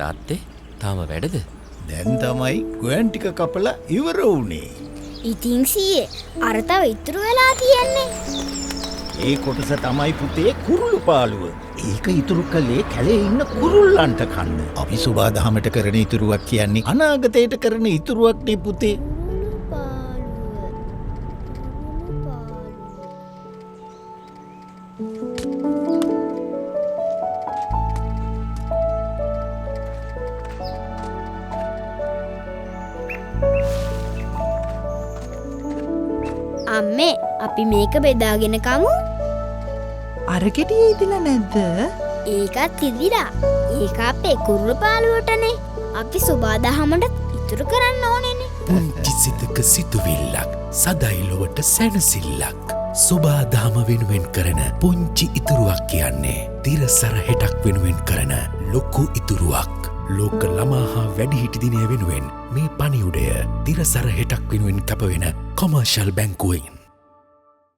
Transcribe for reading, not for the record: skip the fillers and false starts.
තාත්තේ තාම වැඩද? දැන් තමයි ගොයන් ටික කපලා ඉවර වුණේ. ඉතින් සීයේ අර තව ඉතුරු වෙලා තියෙන්නේ. ඒ කොටස තමයි පුතේ කුරුළු පාළුව. ඒක ඉතුරු කළේ කැලේ ඉන්න කුරුල්ලන්ට කන්න. අපි සුබාදහමට කරන ඉතුරුවක් කියන්නේ අනාගතයට කරන ඉතුරුවක් නේ පුතේ. අම්මේ අපි මේක බෙදාගෙන කමු. අර ගෙඩියේ ඉදිලා නැද්ද? ඒකත් ඉදිලා. ඒක අපේ කුරුළු පාළුවටනේ. අපි සුබාදහමට ඉතුරු කරන්න ඕනේනේ. පුංචි සිතක සිතුවිල්ලක් සදයි ලොවට සැනසිල්ලක්. සුබාදහම වෙනුවෙන් කරන පුංචි ඉතුරුවක් කියන්නේ තිරසර හෙටක් වෙනුවෙන් කරන ලොකු ඉතුරුවක්. ලෝක ළමා හා වැඩිහිටි දිනය වෙනුවෙන් මේ පණිවුඩය තිරසර හෙටක් වෙනුවෙන් කැපවෙන කොමර්ෂල් බැංකුවෙන්.